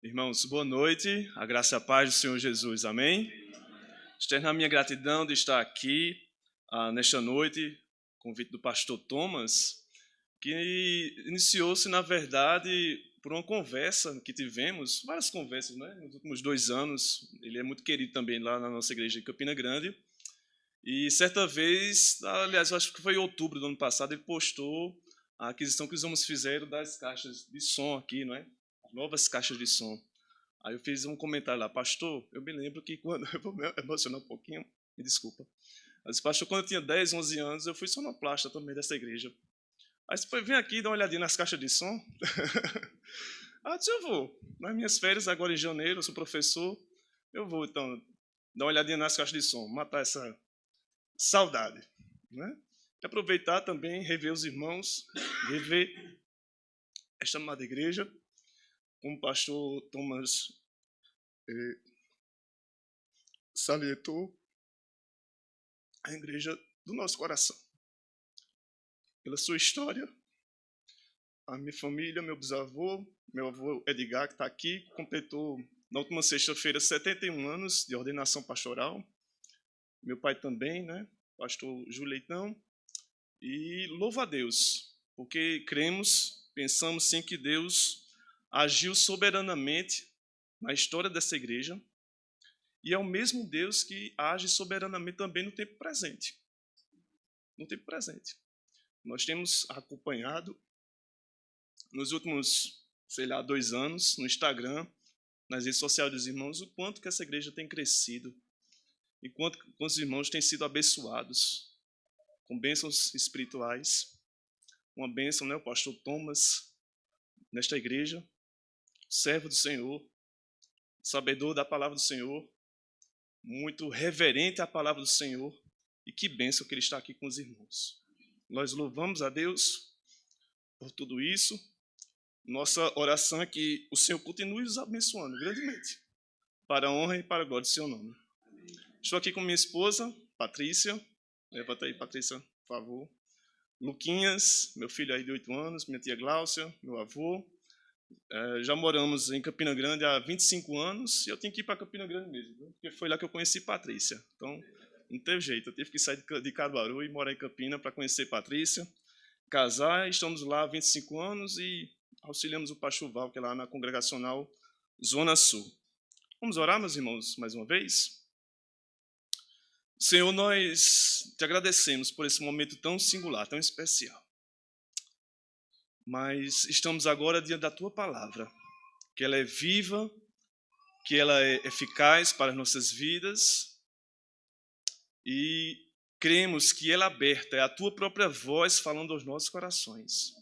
Irmãos, boa noite, a graça e a paz do Senhor Jesus, amém? Externo a minha gratidão de estar aqui nesta noite, convite do pastor Thomas, que iniciou-se, na verdade, por uma conversa que tivemos, várias conversas, né? Nos últimos 2 anos. Ele é muito querido também lá na nossa igreja em Campina Grande. E certa vez, aliás, eu acho que foi em outubro do ano passado, ele postou a aquisição que os homens fizeram das caixas de som aqui, não é? Novas caixas de som. Aí eu fiz um comentário lá, pastor, eu me lembro que quando, eu vou me emocionar um pouquinho, me desculpa. Mas, pastor, quando eu tinha 10, 11 anos, eu fui sonoplasta também dessa igreja. Aí você foi, vem aqui dar uma olhadinha nas caixas de som. Ah, eu disse, eu vou. Nas minhas férias, agora em janeiro, eu sou professor, eu vou, então, dar uma olhadinha nas caixas de som, matar essa saudade, né? E aproveitar também, rever os irmãos, rever esta amada igreja, como o pastor Thomas salientou, a igreja do nosso coração. Pela sua história, a minha família, meu bisavô, meu avô Edgar, que está aqui, completou na última sexta-feira 71 anos de ordenação pastoral. Meu pai também, né? Pastor Júlio Leitão. E louvo a Deus, porque cremos, pensamos sim que Deus agiu soberanamente na história dessa igreja e é o mesmo Deus que age soberanamente também no tempo presente. No tempo presente. Nós temos acompanhado nos últimos, 2 anos, no Instagram, nas redes sociais dos irmãos, o quanto que essa igreja tem crescido e quanto os irmãos têm sido abençoados com bênçãos espirituais. Uma bênção, né, o pastor Thomas, nesta igreja, servo do Senhor, sabedor da palavra do Senhor, muito reverente à palavra do Senhor, e que bênção que ele está aqui com os irmãos. Nós louvamos a Deus por tudo isso. Nossa oração é que o Senhor continue nos abençoando grandemente, para a honra e para a glória do seu nome. Estou aqui com minha esposa, Patrícia. Levanta aí, Patrícia, por favor. Luquinhas, meu filho aí de 8 anos, minha tia Gláucia, meu avô. Já moramos em Campina Grande há 25 anos e eu tenho que ir para Campina Grande mesmo, porque foi lá que eu conheci Patrícia. Então, não teve jeito, eu tive que sair de Caruaru e morar em Campina para conhecer Patrícia. Casar, estamos lá há 25 anos e auxiliamos o pastor Val, que é lá na Congregacional Zona Sul. Vamos orar, meus irmãos, mais uma vez? Senhor, nós te agradecemos por esse momento tão singular, tão especial. Mas estamos agora diante da tua palavra, que ela é viva, que ela é eficaz para as nossas vidas e cremos que ela aberta é a tua própria voz falando aos nossos corações.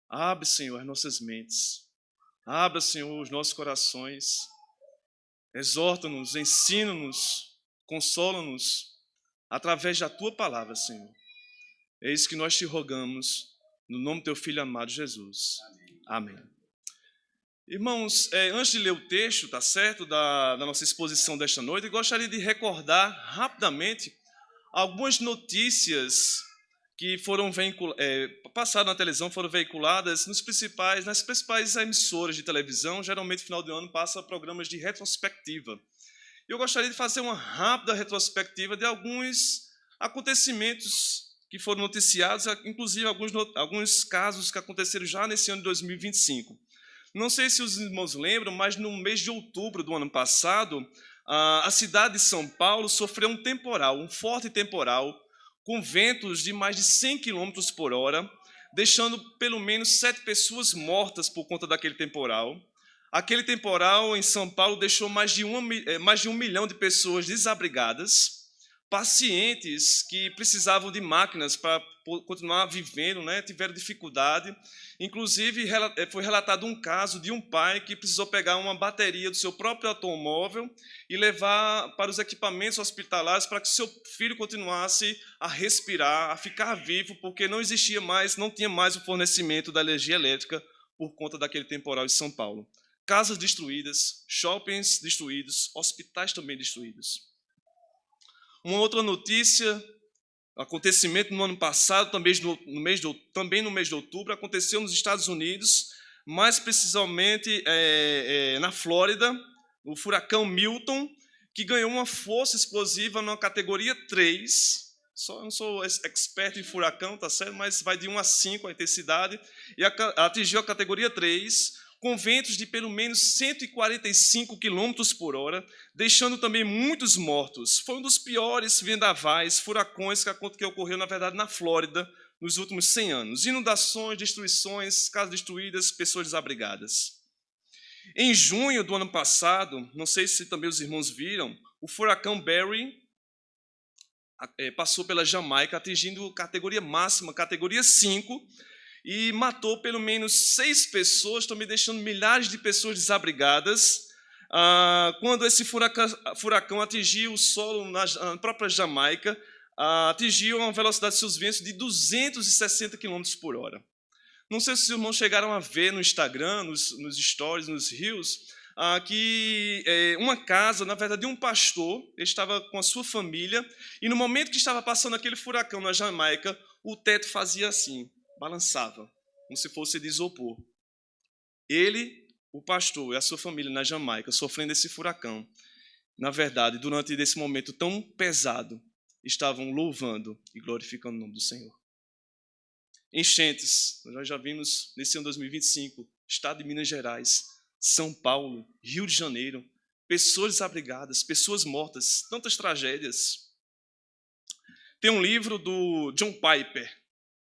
Abre, Senhor, as nossas mentes. Abra, Senhor, os nossos corações. Exorta-nos, ensina-nos, consola-nos através da tua palavra, Senhor. É isso que nós te rogamos, no nome do teu Filho amado Jesus. Amém. Irmãos, antes de ler o texto, tá certo, da nossa exposição desta noite, eu gostaria de recordar rapidamente algumas notícias que foram passadas na televisão, foram veiculadas nas principais emissoras de televisão. Geralmente, no final do ano, passa programas de retrospectiva. Eu gostaria de fazer uma rápida retrospectiva de alguns acontecimentos que foram noticiados, inclusive alguns casos que aconteceram já nesse ano de 2025. Não sei se os irmãos lembram, mas no mês de outubro do ano passado, a cidade de São Paulo sofreu um temporal, um forte temporal, com ventos de mais de 100 km por hora, deixando pelo menos 7 pessoas mortas por conta daquele temporal. Aquele temporal em São Paulo deixou mais de 1 milhão de pessoas desabrigadas, pacientes que precisavam de máquinas para continuar vivendo, né, tiveram dificuldade. Inclusive, foi relatado um caso de um pai que precisou pegar uma bateria do seu próprio automóvel e levar para os equipamentos hospitalares para que seu filho continuasse a respirar, a ficar vivo, porque não tinha mais o fornecimento da energia elétrica por conta daquele temporal em São Paulo. Casas destruídas, shoppings destruídos, hospitais também destruídos. Uma outra notícia, acontecimento no ano passado, também no mês de outubro, aconteceu nos Estados Unidos, mais precisamente na Flórida, o furacão Milton, que ganhou uma força explosiva na categoria 3. Eu não sou expert em furacão, tá certo? Mas vai de 1 a 5 a intensidade, e atingiu a categoria 3, com ventos de pelo menos 145 km por hora, deixando também muitos mortos. Foi um dos piores vendavais, furacões que ocorreu, na verdade, na Flórida, nos últimos 100 anos. Inundações, destruições, casas destruídas, pessoas desabrigadas. Em junho do ano passado, não sei se também os irmãos viram, o furacão Barry passou pela Jamaica, atingindo categoria máxima, categoria 5, e matou pelo menos 6 pessoas, também deixando milhares de pessoas desabrigadas. Quando esse furacão atingiu o solo na própria Jamaica, atingiu uma velocidade de seus ventos de 260 km por hora. Não sei se os irmãos chegaram a ver no Instagram, nos stories, nos reels, que uma casa, na verdade, de um pastor, ele estava com a sua família, e no momento que estava passando aquele furacão na Jamaica, o teto fazia assim, balançava, como se fosse de isopor. Ele, o pastor e a sua família na Jamaica, sofrendo esse furacão, na verdade, durante esse momento tão pesado, estavam louvando e glorificando o nome do Senhor. Enchentes, nós já vimos nesse ano 2025, estado de Minas Gerais, São Paulo, Rio de Janeiro, pessoas desabrigadas, pessoas mortas, tantas tragédias. Tem um livro do John Piper,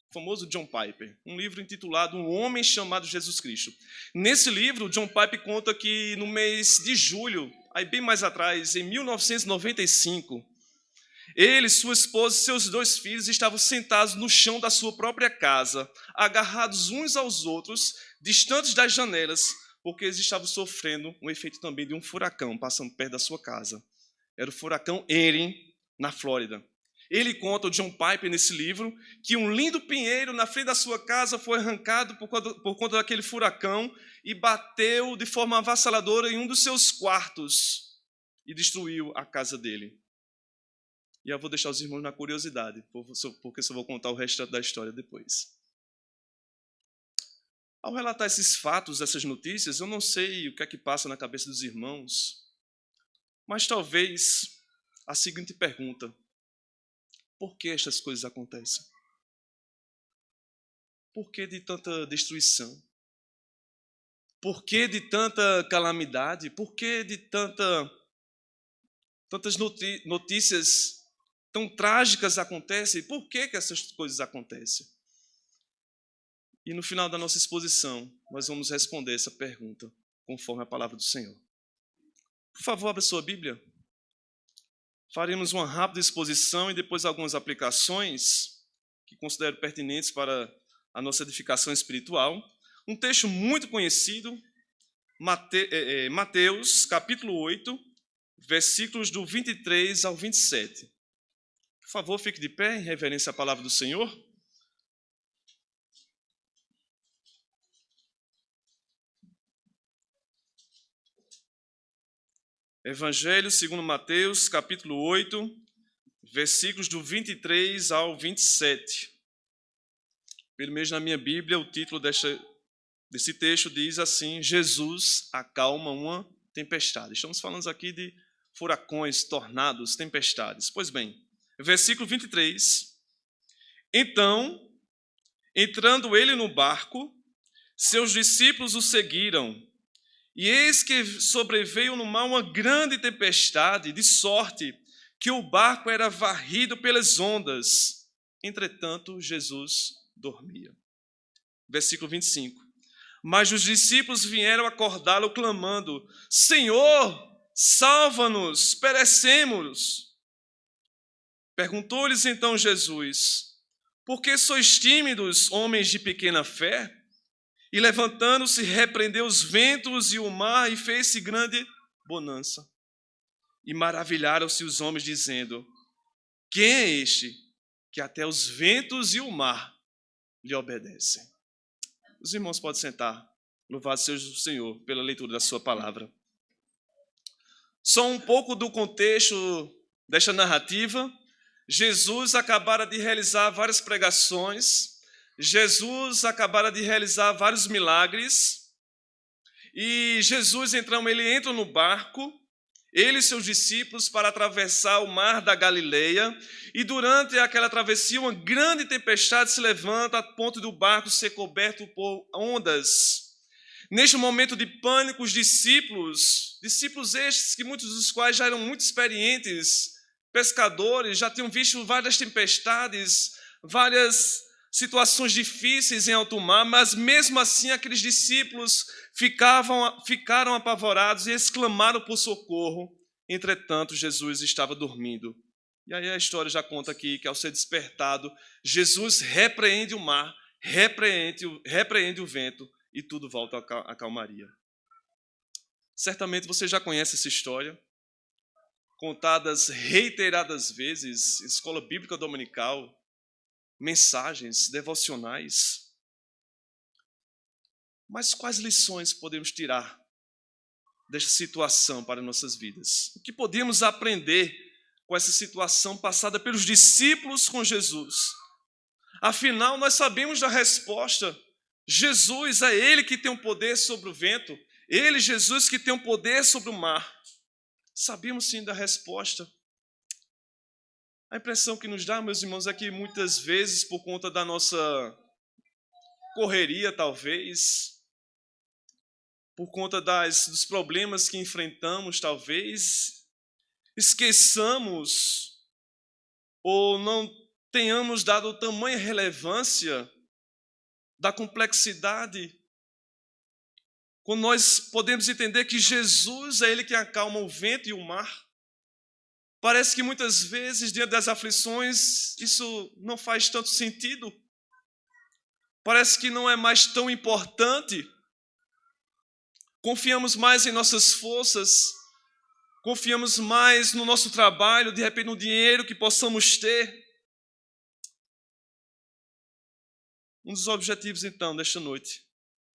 o famoso John Piper, um livro intitulado Um Homem Chamado Jesus Cristo. Nesse livro, John Piper conta que no mês de julho, aí bem mais atrás, em 1995, ele, sua esposa e seus 2 filhos estavam sentados no chão da sua própria casa, agarrados uns aos outros, distantes das janelas, porque eles estavam sofrendo um efeito também de um furacão passando perto da sua casa. Era o furacão Erin, na Flórida. Ele conta, o John Piper, nesse livro, que um lindo pinheiro na frente da sua casa foi arrancado por conta daquele furacão e bateu de forma avassaladora em um dos seus quartos e destruiu a casa dele. E eu vou deixar os irmãos na curiosidade, porque só vou contar o resto da história depois. Ao relatar esses fatos, essas notícias, eu não sei o que é que passa na cabeça dos irmãos, mas talvez a seguinte pergunta: por que estas coisas acontecem? Por que de tanta destruição? Por que de tanta calamidade? Por que de tantas notícias tão trágicas acontecem? Por que essas coisas acontecem? E no final da nossa exposição, nós vamos responder essa pergunta, conforme a palavra do Senhor. Por favor, abra sua Bíblia. Faremos uma rápida exposição e depois algumas aplicações que considero pertinentes para a nossa edificação espiritual. Um texto muito conhecido, Mateus, capítulo 8, versículos do 23 ao 27. Por favor, fique de pé em reverência à palavra do Senhor. Evangelho segundo Mateus, capítulo 8, versículos do 23 ao 27. Pelo menos na minha Bíblia, o título desse texto diz assim: Jesus acalma uma tempestade. Estamos falando aqui de furacões, tornados, tempestades. Pois bem, versículo 23. Então, entrando ele no barco, seus discípulos o seguiram. E eis que sobreveio no mar uma grande tempestade, de sorte que o barco era varrido pelas ondas. Entretanto, Jesus dormia. Versículo 25. Mas os discípulos vieram acordá-lo, clamando: Senhor, salva-nos, perecemos. Perguntou-lhes então Jesus: por que sois tímidos, homens de pequena fé? E levantando-se, repreendeu os ventos e o mar, e fez-se grande bonança. E maravilharam-se os homens, dizendo: quem é este que até os ventos e o mar lhe obedecem? Os irmãos podem sentar. Louvado seja o Senhor pela leitura da sua palavra. Só um pouco do contexto desta narrativa. Jesus acabara de realizar várias pregações. Jesus acabara de realizar vários milagres. E Jesus, então, ele entra no barco, ele e seus discípulos, para atravessar o mar da Galileia. E durante aquela travessia, uma grande tempestade se levanta a ponto do barco ser coberto por ondas. Neste momento de pânico, os discípulos estes que muitos dos quais já eram muito experientes, pescadores, já tinham visto várias tempestades, várias situações difíceis em alto mar, mas mesmo assim aqueles discípulos ficaram apavorados e exclamaram por socorro. Entretanto, Jesus estava dormindo. E aí a história já conta aqui que ao ser despertado, Jesus repreende o mar, repreende o vento e tudo volta à calmaria. Certamente você já conhece essa história, contadas reiteradas vezes em escola bíblica dominical, mensagens devocionais. Mas quais lições podemos tirar desta situação para nossas vidas? O que podemos aprender com essa situação passada pelos discípulos com Jesus? Afinal, nós sabemos da resposta. Jesus é Ele que tem o poder sobre o vento. Ele, Jesus, que tem o poder sobre o mar. Sabemos sim da resposta. A impressão que nos dá, meus irmãos, é que muitas vezes, por conta da nossa correria, talvez, por conta dos problemas que enfrentamos, talvez, esqueçamos ou não tenhamos dado tamanha relevância da complexidade, quando nós podemos entender que Jesus é Ele que acalma o vento e o mar. Parece que muitas vezes, diante das aflições, isso não faz tanto sentido. Parece que não é mais tão importante. Confiamos mais em nossas forças, confiamos mais no nosso trabalho, de repente no dinheiro que possamos ter. Um dos objetivos, então, desta noite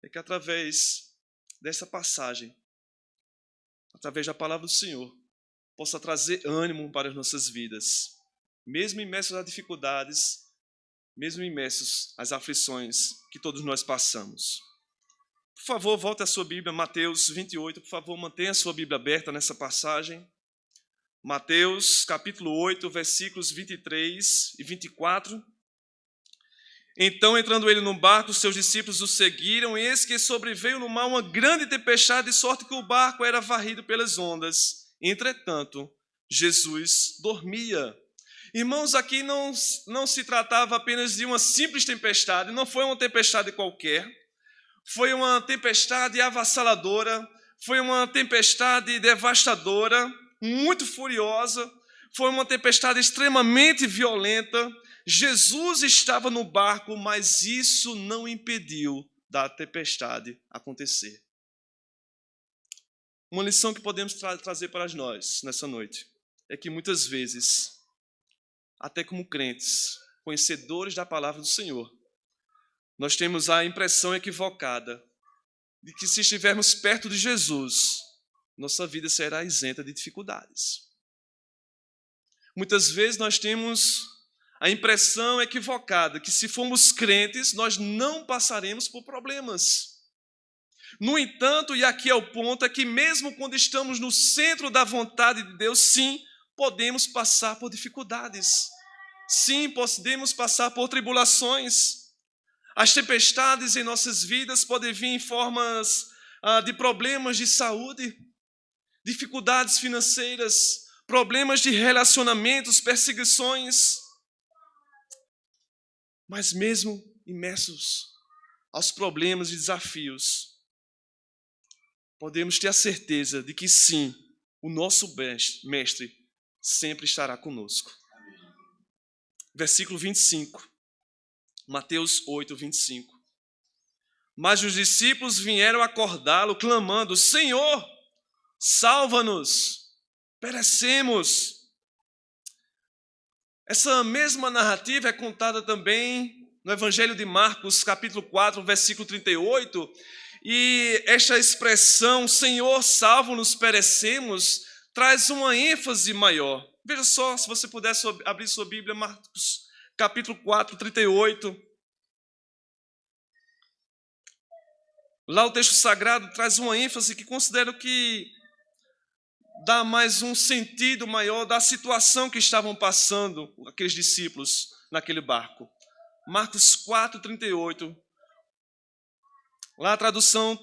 é que através dessa passagem, através da palavra do Senhor, possa trazer ânimo para as nossas vidas, mesmo imersos às dificuldades, mesmo imersos às aflições que todos nós passamos. Por favor, volte a sua Bíblia, Mateus 28, por favor, mantenha a sua Bíblia aberta nessa passagem. Mateus, capítulo 8, versículos 23 e 24. Então, entrando ele no barco, seus discípulos o seguiram, e eis que sobreveio no mar uma grande tempestade, de sorte que o barco era varrido pelas ondas. Entretanto, Jesus dormia. Irmãos, aqui não se tratava apenas de uma simples tempestade, não foi uma tempestade qualquer, foi uma tempestade avassaladora, foi uma tempestade devastadora, muito furiosa, foi uma tempestade extremamente violenta. Jesus estava no barco, mas isso não impediu da tempestade acontecer. Uma lição que podemos trazer para nós nessa noite é que muitas vezes, até como crentes, conhecedores da palavra do Senhor, nós temos a impressão equivocada de que se estivermos perto de Jesus, nossa vida será isenta de dificuldades. Muitas vezes nós temos a impressão equivocada que se formos crentes, nós não passaremos por problemas. No entanto, e aqui é o ponto, é que mesmo quando estamos no centro da vontade de Deus, sim, podemos passar por dificuldades. Sim, podemos passar por tribulações. As tempestades em nossas vidas podem vir em formas de problemas de saúde, dificuldades financeiras, problemas de relacionamentos, perseguições. Mas mesmo imersos aos problemas e desafios, podemos ter a certeza de que sim, o nosso mestre sempre estará conosco. Versículo 25, Mateus 8, 25. Mas os discípulos vieram acordá-lo, clamando: Senhor, salva-nos, perecemos. Essa mesma narrativa é contada também no Evangelho de Marcos, capítulo 4, versículo 38, e esta expressão, Senhor, salva-nos, perecemos, traz uma ênfase maior. Veja só, se você pudesse abrir sua Bíblia, Marcos, capítulo 4, 38. Lá o texto sagrado traz uma ênfase que considero que dá mais um sentido maior da situação que estavam passando aqueles discípulos naquele barco. Marcos 4:38. Lá a tradução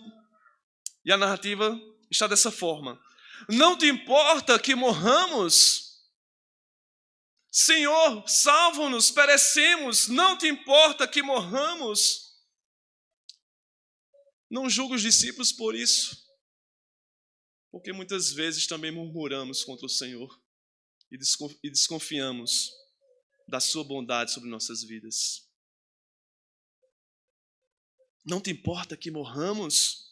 e a narrativa está dessa forma: não te importa que morramos? Senhor, salva-nos, perecemos, não te importa que morramos? Não julgo os discípulos por isso, porque muitas vezes também murmuramos contra o Senhor e desconfiamos da sua bondade sobre nossas vidas. Não te importa que morramos?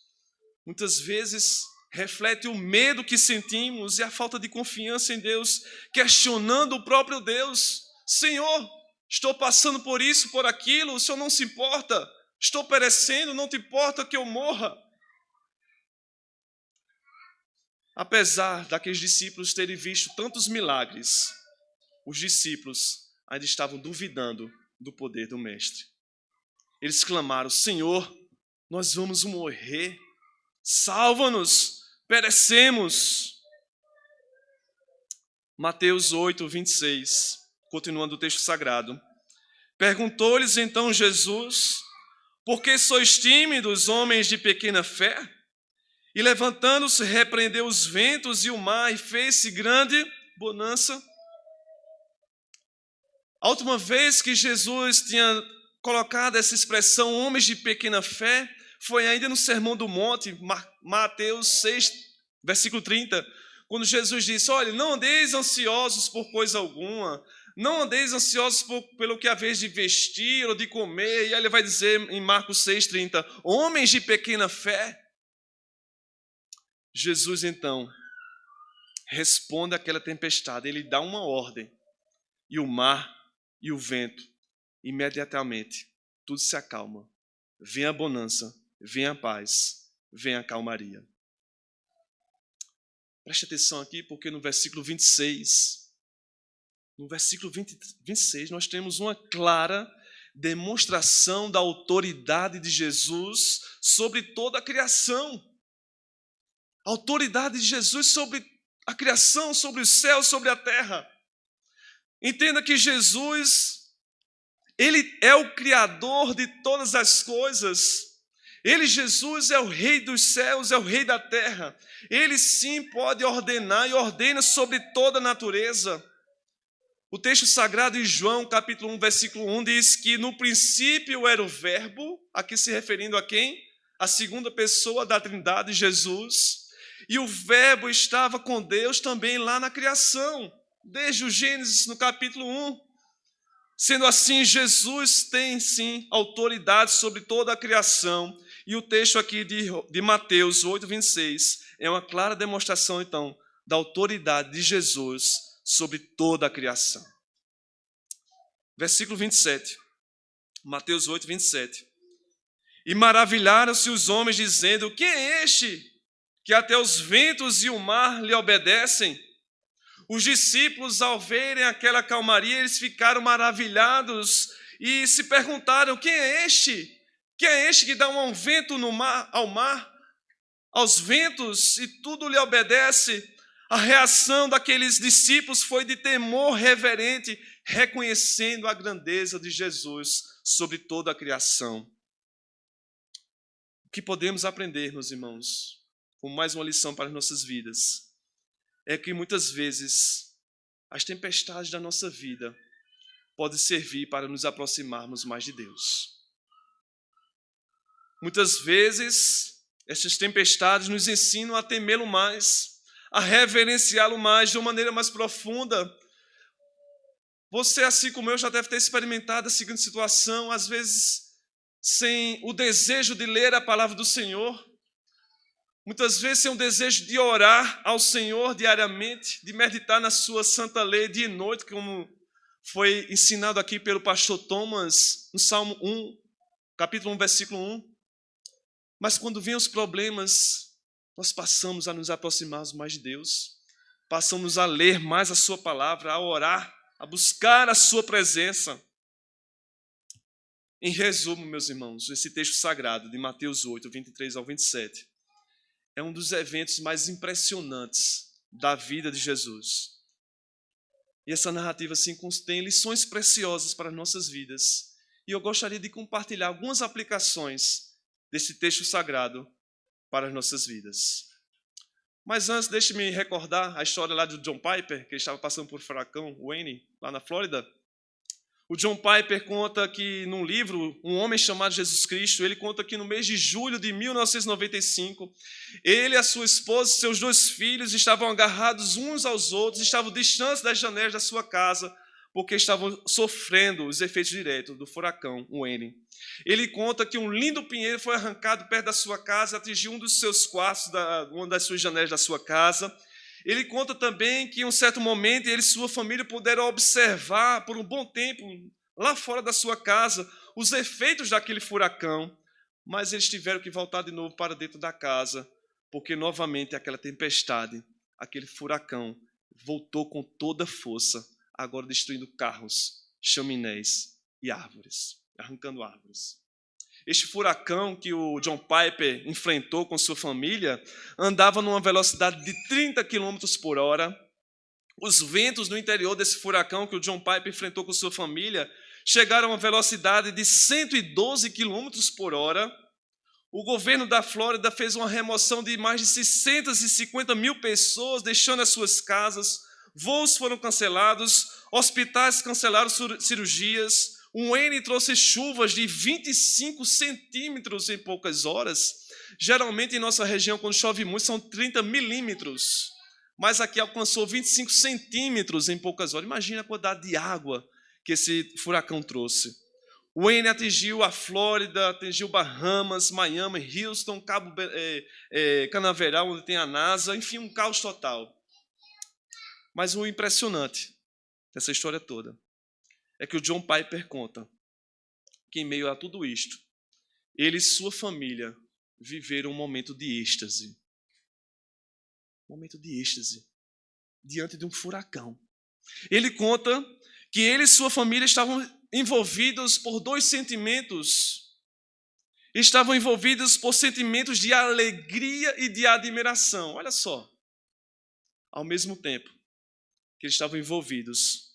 Muitas vezes reflete o medo que sentimos e a falta de confiança em Deus, questionando o próprio Deus. Senhor, estou passando por isso, por aquilo, o Senhor não se importa? Estou perecendo, não te importa que eu morra? Apesar daqueles discípulos terem visto tantos milagres, os discípulos ainda estavam duvidando do poder do Mestre. Eles clamaram: Senhor, nós vamos morrer, salva-nos, perecemos. Mateus 8:26, continuando o texto sagrado. Perguntou-lhes então Jesus: por que sois tímidos, homens de pequena fé? E levantando-se, repreendeu os ventos e o mar, e fez-se grande bonança. A última vez que Jesus tinha colocado essa expressão, homens de pequena fé, foi ainda no Sermão do Monte, Mateus 6, versículo 30, quando Jesus disse: olha, não andeis ansiosos por coisa alguma, não andeis ansiosos pelo que haveis de vestir ou de comer. E aí ele vai dizer em Marcos 6:30, homens de pequena fé. Jesus então responde àquela tempestade, ele dá uma ordem, e o mar e o vento, imediatamente, tudo se acalma. Vem a bonança, vem a paz, vem a calmaria. Preste atenção aqui, porque no versículo 26, nós temos uma clara demonstração da autoridade de Jesus sobre toda a criação. A autoridade de Jesus sobre a criação, sobre os céus, sobre a terra. Entenda que Jesus, ele é o Criador de todas as coisas. Ele, Jesus, é o Rei dos céus, é o Rei da terra. Ele sim pode ordenar e ordena sobre toda a natureza. O texto sagrado em João, capítulo 1, versículo 1, diz que no princípio era o Verbo, aqui se referindo a quem? A segunda pessoa da Trindade, Jesus. E o Verbo estava com Deus também lá na criação, desde o Gênesis, no capítulo 1. Sendo assim, Jesus tem sim autoridade sobre toda a criação. E o texto aqui de Mateus 8:26 é uma clara demonstração, então, da autoridade de Jesus sobre toda a criação. Versículo 27, Mateus 8:27. E maravilharam-se os homens, dizendo: quem é este que até os ventos e o mar lhe obedecem? Os discípulos, ao verem aquela calmaria, eles ficaram maravilhados e se perguntaram: quem é este? Quem é este que dá um vento ao mar, aos ventos, e tudo lhe obedece? A reação daqueles discípulos foi de temor reverente, reconhecendo a grandeza de Jesus sobre toda a criação. O que podemos aprender, meus irmãos, como mais uma lição para as nossas vidas, é que muitas vezes as tempestades da nossa vida podem servir para nos aproximarmos mais de Deus. Muitas vezes essas tempestades nos ensinam a temê-lo mais, a reverenciá-lo mais, de uma maneira mais profunda. Você, assim como eu, já deve ter experimentado a seguinte situação, às vezes sem o desejo de ler a palavra do Senhor, muitas vezes sem o desejo de orar ao Senhor diariamente, de meditar na sua santa lei dia e noite, como foi ensinado aqui pelo pastor Thomas, no Salmo 1, capítulo 1, versículo 1. Mas quando vêm os problemas, nós passamos a nos aproximarmos mais de Deus, passamos a ler mais a sua palavra, a orar, a buscar a sua presença. Em resumo, meus irmãos, esse texto sagrado de Mateus 8, 23 ao 27, é um dos eventos mais impressionantes da vida de Jesus. E essa narrativa assim, contém lições preciosas para as nossas vidas. E eu gostaria de compartilhar algumas aplicações desse texto sagrado para as nossas vidas. Mas antes, deixe-me recordar a história lá do John Piper, que estava passando por furacão Wayne, lá na Flórida. O John Piper conta que, num livro, um homem chamado Jesus Cristo, ele conta que no mês de julho de 1995, ele, a sua esposa e seus 2 filhos estavam agarrados uns aos outros, estavam distantes das janelas da sua casa, porque estavam sofrendo os efeitos diretos do furacão Wayne. Ele conta que um lindo pinheiro foi arrancado perto da sua casa, atingiu um dos seus quartos, uma das suas janelas da sua casa. Ele conta também que em um certo momento ele e sua família puderam observar por um bom tempo, lá fora da sua casa, os efeitos daquele furacão, mas eles tiveram que voltar de novo para dentro da casa, porque novamente aquela tempestade, aquele furacão, voltou com toda a força, agora destruindo carros, chaminés e árvores, arrancando árvores. Este furacão que o John Piper enfrentou com sua família andava numa velocidade de 30 km por hora. Os ventos no interior desse furacão que o John Piper enfrentou com sua família chegaram a uma velocidade de 112 km por hora. O governo da Flórida fez uma remoção de mais de 650 mil pessoas, deixando as suas casas. Voos foram cancelados, hospitais cancelaram cirurgias. O Wayne trouxe chuvas de 25 centímetros em poucas horas. Geralmente em nossa região, quando chove muito, são 30 milímetros. Mas aqui alcançou 25 centímetros em poucas horas. Imagina a quantidade de água que esse furacão trouxe. O Wayne atingiu a Flórida, atingiu Bahamas, Miami, Houston, Cabo Canaveral, onde tem a NASA. Enfim, um caos total. Mas o impressionante dessa história toda é que o John Piper conta que, em meio a tudo isto, ele e sua família viveram um momento de êxtase. Um momento de êxtase diante de um furacão. Ele conta que ele e sua família estavam envolvidos por 2 sentimentos. Estavam envolvidos por sentimentos de alegria e de admiração. Olha só. Ao mesmo tempo que eles estavam envolvidos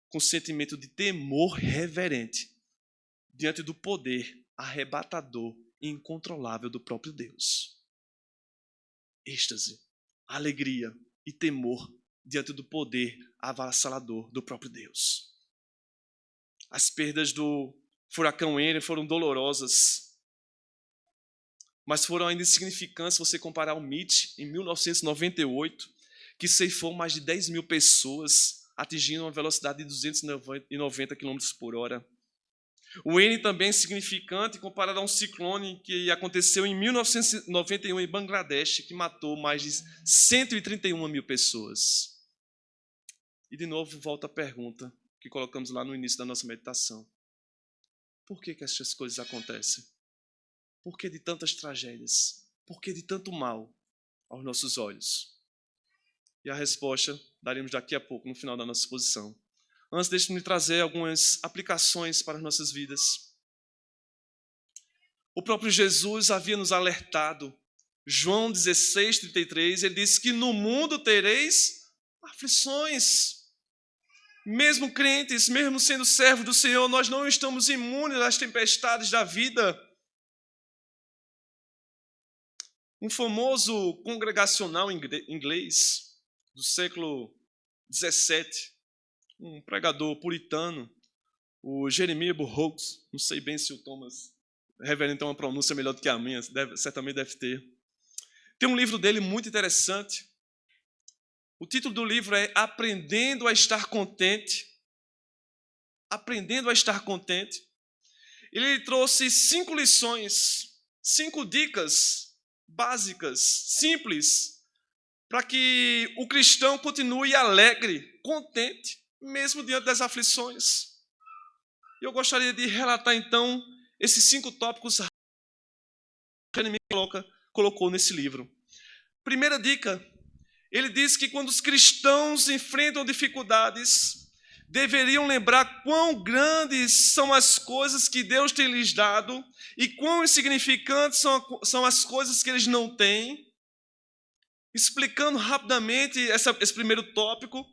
com sentimento de temor reverente diante do poder arrebatador e incontrolável do próprio Deus. Êxtase, alegria e temor diante do poder avassalador do próprio Deus. As perdas do furacão Henry foram dolorosas, mas foram ainda insignificantes se você comparar ao Mitch, em 1998, que ceifou mais de 10 mil pessoas, atingindo uma velocidade de 290 km por hora. O Wayne também é insignificante comparado a um ciclone que aconteceu em 1991 em Bangladesh, que matou mais de 131 mil pessoas. E de novo volta a pergunta que colocamos lá no início da nossa meditação. Por que essas coisas acontecem? Por que de tantas tragédias? Por que de tanto mal aos nossos olhos? E a resposta daremos daqui a pouco, no final da nossa exposição. Antes, deixe-me trazer algumas aplicações para as nossas vidas. O próprio Jesus havia nos alertado. João 16:33, ele disse que no mundo tereis aflições. Mesmo crentes, mesmo sendo servos do Senhor, nós não estamos imunes às tempestades da vida. Um famoso congregacional inglês do século 17, um pregador puritano, o Jeremiah Burroughs, não sei bem se o Thomas, reverendo, tem uma pronúncia melhor do que a minha, certamente deve ter. Tem um livro dele muito interessante. O título do livro é Aprendendo a Estar Contente. Aprendendo a Estar Contente. Ele trouxe 5 lições, 5 dicas básicas, simples, para que o cristão continue alegre, contente, mesmo diante das aflições. Eu gostaria de relatar, então, esses 5 tópicos que o Jeremias colocou nesse livro. Primeira dica, ele diz que quando os cristãos enfrentam dificuldades, deveriam lembrar quão grandes são as coisas que Deus tem lhes dado e quão insignificantes são as coisas que eles não têm. Explicando rapidamente esse primeiro tópico,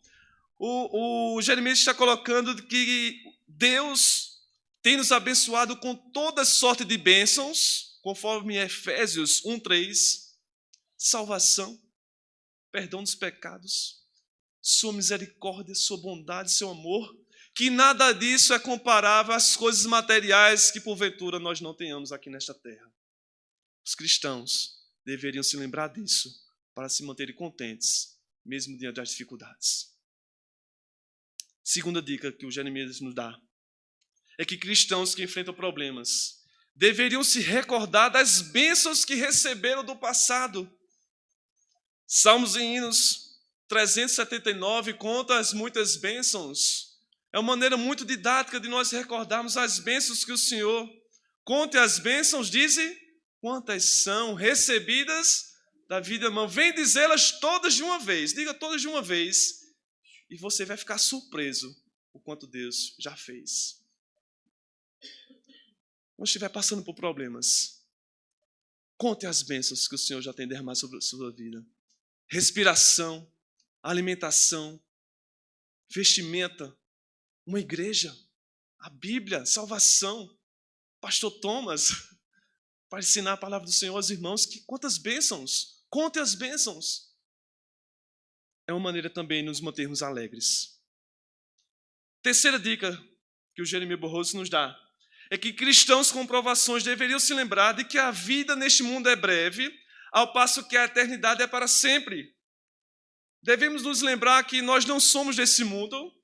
o Jeremias está colocando que Deus tem nos abençoado com toda sorte de bênçãos, conforme Efésios 1:3, salvação, perdão dos pecados, sua misericórdia, sua bondade, seu amor, que nada disso é comparável às coisas materiais que porventura nós não tenhamos aqui nesta terra. Os cristãos deveriam se lembrar disso para se manterem contentes, mesmo diante das dificuldades. Segunda dica que o Jeremias nos dá é que cristãos que enfrentam problemas deveriam se recordar das bênçãos que receberam do passado. Salmos e Hinos 379 conta as muitas bênçãos. É uma maneira muito didática de nós recordarmos as bênçãos que o Senhor. Conte as bênçãos, dizem quantas são recebidas da vida irmã. Vem dizê-las todas de uma vez. Diga todas de uma vez. E você vai ficar surpreso o quanto Deus já fez. Quando estiver passando por problemas, conte as bênçãos que o Senhor já tem derramado sobre a sua vida. Respiração, alimentação, vestimenta, uma igreja, a Bíblia, salvação, Pastor Thomas, para ensinar a palavra do Senhor aos irmãos. Que quantas bênçãos, conte as bênçãos. É uma maneira também de nos mantermos alegres. Terceira dica que o Jeremias Borroso nos dá é que cristãos com provações deveriam se lembrar de que a vida neste mundo é breve, ao passo que a eternidade é para sempre. Devemos nos lembrar que nós não somos desse mundo,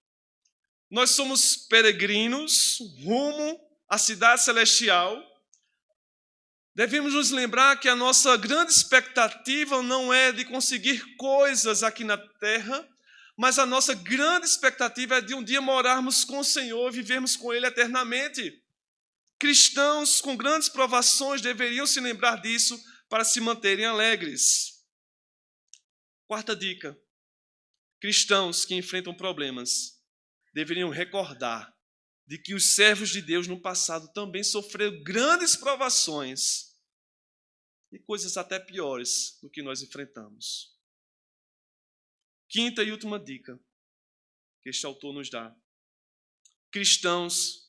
nós somos peregrinos rumo à cidade celestial. Devemos nos lembrar que a nossa grande expectativa não é de conseguir coisas aqui na terra, mas a nossa grande expectativa é de um dia morarmos com o Senhor, vivermos com Ele eternamente. Cristãos com grandes provações deveriam se lembrar disso para se manterem alegres. Quarta dica: cristãos que enfrentam problemas deveriam recordar de que os servos de Deus no passado também sofreram grandes provações e coisas até piores do que nós enfrentamos. Quinta e última dica que este autor nos dá: cristãos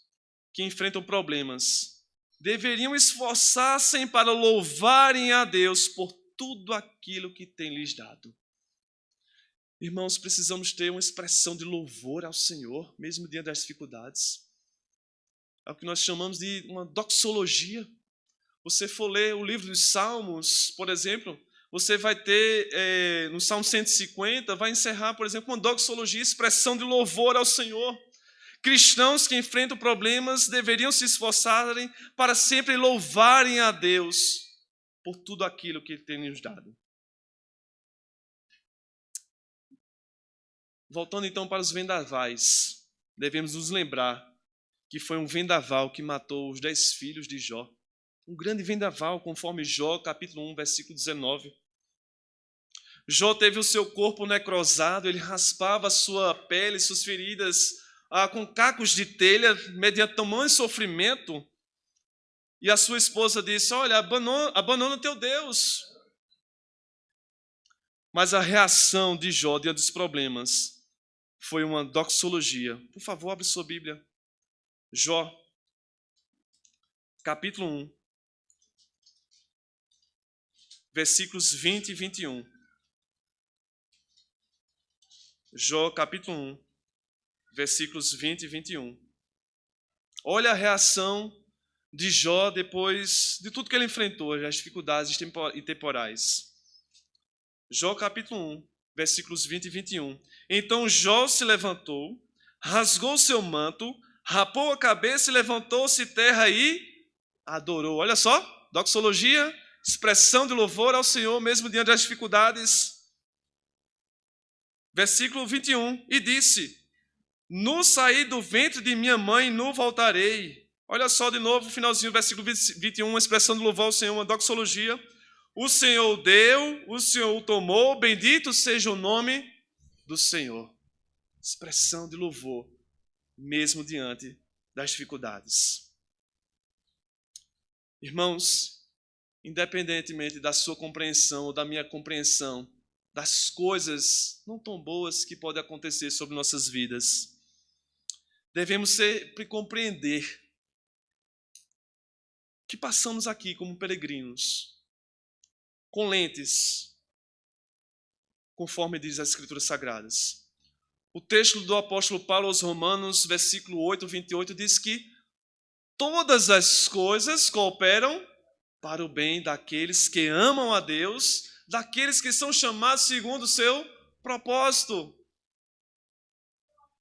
que enfrentam problemas deveriam esforçar-se para louvarem a Deus por tudo aquilo que tem lhes dado. Irmãos, precisamos ter uma expressão de louvor ao Senhor, mesmo diante das dificuldades. É o que nós chamamos de uma doxologia. Você for ler o livro dos Salmos, por exemplo, você vai ter, no Salmo 150, vai encerrar, por exemplo, uma doxologia, expressão de louvor ao Senhor. Cristãos que enfrentam problemas deveriam se esforçarem para sempre louvarem a Deus por tudo aquilo que Ele tem nos dado. Voltando então para os vendavais, devemos nos lembrar que foi um vendaval que matou os 10 filhos de Jó. Um grande vendaval, conforme Jó, capítulo 1, versículo 19. Jó teve o seu corpo necrosado, ele raspava a sua pele, suas feridas, com cacos de telha, mediante tamanho sofrimento. E a sua esposa disse: olha, abandona o teu Deus. Mas a reação de Jó diante dos problemas foi uma doxologia. Por favor, abre sua Bíblia. Jó, capítulo 1, versículos 20 e 21. Jó, capítulo 1, versículos 20 e 21. Olha a reação de Jó depois de tudo que ele enfrentou, as dificuldades temporais. Jó, capítulo 1, versículos 20 e 21. Então Jó se levantou, rasgou seu manto, rapou a cabeça e levantou-se terra e adorou. Olha só, doxologia, expressão de louvor ao Senhor mesmo diante das dificuldades. Versículo 21. E disse: nu saí do ventre de minha mãe, nu voltarei. Olha só de novo, finalzinho, versículo 21, uma expressão de louvor ao Senhor, uma doxologia. O Senhor deu, o Senhor o tomou, bendito seja o nome do Senhor. Expressão de louvor mesmo diante das dificuldades. Irmãos, independentemente da sua compreensão ou da minha compreensão das coisas não tão boas que podem acontecer sobre nossas vidas, devemos sempre compreender que passamos aqui como peregrinos, com lentes, conforme diz as Escrituras Sagradas. O texto do apóstolo Paulo aos Romanos, versículo 8, 28, diz que todas as coisas cooperam para o bem daqueles que amam a Deus, daqueles que são chamados segundo o seu propósito.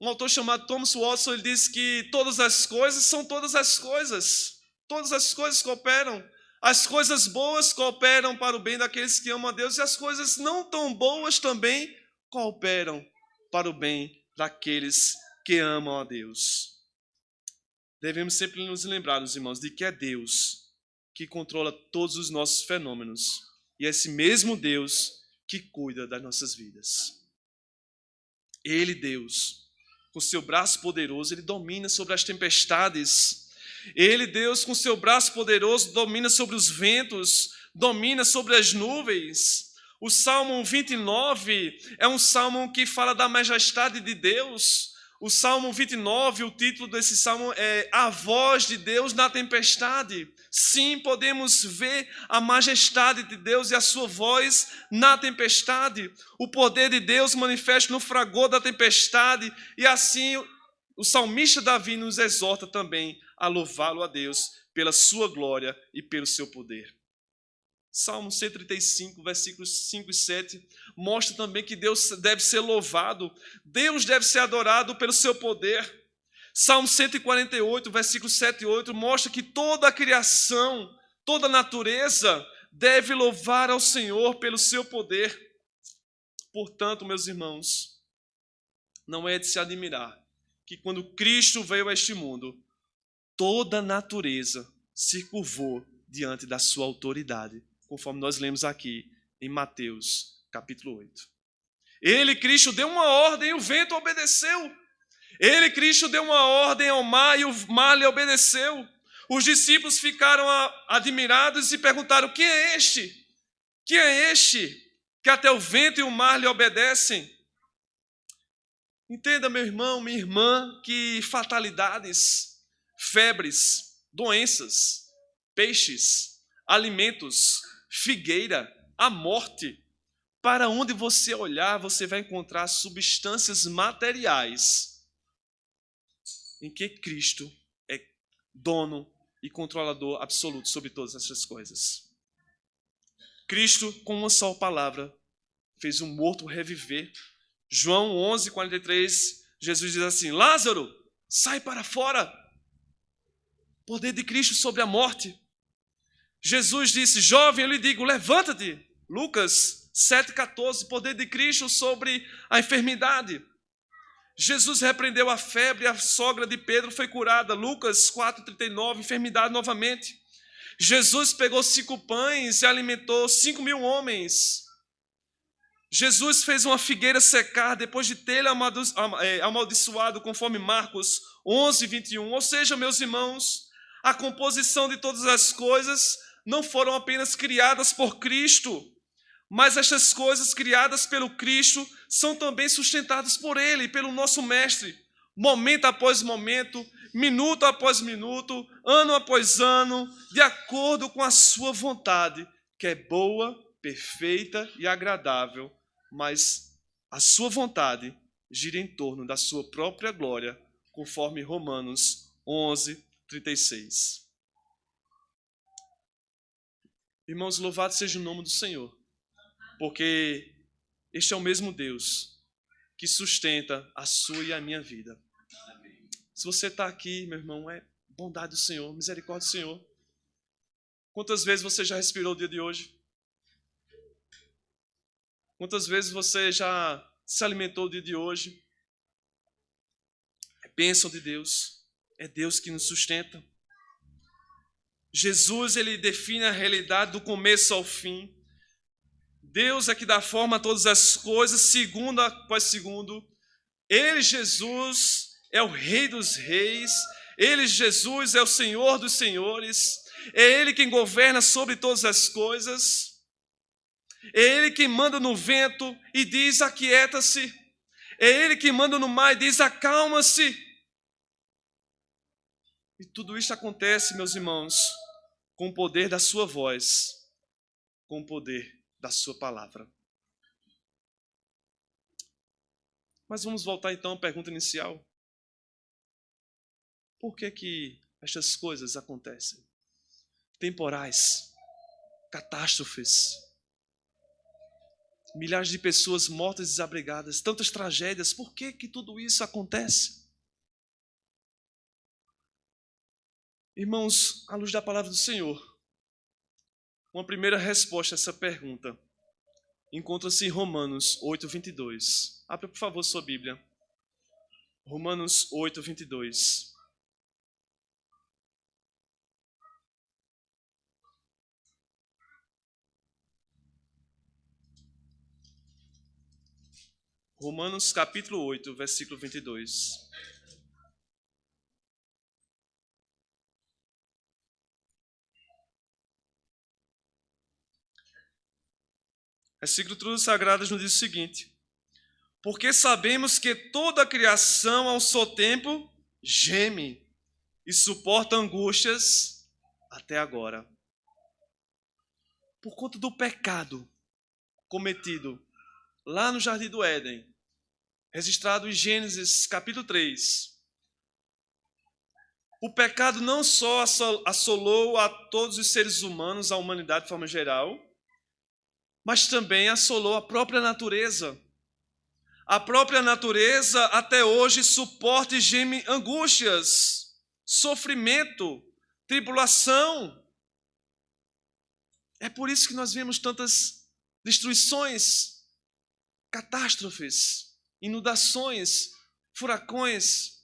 Um autor chamado Thomas Watson, ele diz que todas as coisas são todas as coisas. Todas as coisas cooperam. As coisas boas cooperam para o bem daqueles que amam a Deus e as coisas não tão boas também cooperam para o bem daqueles que amam a Deus. Devemos sempre nos lembrar, meus irmãos, de que é Deus que controla todos os nossos fenômenos e é esse mesmo Deus que cuida das nossas vidas. Ele, Deus, com seu braço poderoso, ele domina sobre as tempestades. Ele, Deus, com seu braço poderoso, domina sobre os ventos, domina sobre as nuvens. O Salmo 29 é um salmo que fala da majestade de Deus. O Salmo 29, o título desse salmo é A Voz de Deus na Tempestade. Sim, podemos ver a majestade de Deus e a sua voz na tempestade. O poder de Deus manifesta no fragor da tempestade. E assim o salmista Davi nos exorta também a louvá-lo a Deus pela sua glória e pelo seu poder. Salmo 135, versículos 5 e 7, mostra também que Deus deve ser louvado, Deus deve ser adorado pelo seu poder. Salmo 148, versículos 7 e 8, mostra que toda a criação, toda a natureza deve louvar ao Senhor pelo seu poder. Portanto, meus irmãos, não é de se admirar que quando Cristo veio a este mundo, toda a natureza se curvou diante da sua autoridade, conforme nós lemos aqui em Mateus, capítulo 8. Ele, Cristo, deu uma ordem e o vento obedeceu. Ele, Cristo, deu uma ordem ao mar e o mar lhe obedeceu. Os discípulos ficaram admirados e perguntaram: quem é este? Quem é este que até o vento e o mar lhe obedecem? Entenda, meu irmão, minha irmã, que fatalidades, febres, doenças, peixes, alimentos, figueira, a morte, para onde você olhar, você vai encontrar substâncias materiais em que Cristo é dono e controlador absoluto sobre todas essas coisas. Cristo, com uma só palavra, fez um morto reviver. João 11, 43, Jesus diz assim: Lázaro, sai para fora. Poder de Cristo sobre a morte. Jesus disse: jovem, eu lhe digo, levanta-te. Lucas 7,14, poder de Cristo sobre a enfermidade. Jesus repreendeu a febre, a sogra de Pedro foi curada. Lucas 4,39, enfermidade novamente. Jesus pegou 5 pães e alimentou 5.000 homens. Jesus fez uma figueira secar depois de tê-la amaldiçoado, conforme Marcos 11, 21. Ou seja, meus irmãos, a composição de todas as coisas não foram apenas criadas por Cristo, mas estas coisas criadas pelo Cristo são também sustentadas por Ele, pelo nosso Mestre, momento após momento, minuto após minuto, ano após ano, de acordo com a sua vontade, que é boa, perfeita e agradável, mas a sua vontade gira em torno da sua própria glória, conforme Romanos 11, 36. Irmãos, louvado seja o nome do Senhor, porque este é o mesmo Deus que sustenta a sua e a minha vida. Se você está aqui, meu irmão, é bondade do Senhor, misericórdia do Senhor. Quantas vezes você já respirou o dia de hoje? Quantas vezes você já se alimentou o dia de hoje? É bênção de Deus. É Deus que nos sustenta. Jesus, ele define a realidade do começo ao fim. Deus é que dá forma a todas as coisas, segundo após segundo. Ele, Jesus, é o Rei dos Reis, Ele, Jesus, é o Senhor dos Senhores, é Ele quem governa sobre todas as coisas, é Ele quem manda no vento e diz: aquieta-se, é Ele que manda no mar e diz: acalma-se. E tudo isso acontece, meus irmãos, com o poder da sua voz, com o poder da sua palavra. Mas vamos voltar então à pergunta inicial. Por que estas coisas acontecem? Temporais, catástrofes, milhares de pessoas mortas e desabrigadas, tantas tragédias. Por que tudo isso acontece? Irmãos, à luz da palavra do Senhor, uma primeira resposta a essa pergunta encontra-se em Romanos 8:22. Abra, por favor, sua Bíblia. Romanos 8:22. Romanos capítulo 8, versículo 22. As Escrituras Sagradas nos diz o seguinte: porque sabemos que toda a criação ao seu tempo geme e suporta angústias até agora. Por conta do pecado cometido lá no Jardim do Éden, registrado em Gênesis capítulo 3, o pecado não só assolou a todos os seres humanos, a humanidade de forma geral, mas também assolou a própria natureza. A própria natureza até hoje suporta e geme angústias, sofrimento, tribulação. É por isso que nós vemos tantas destruições, catástrofes, inundações, furacões.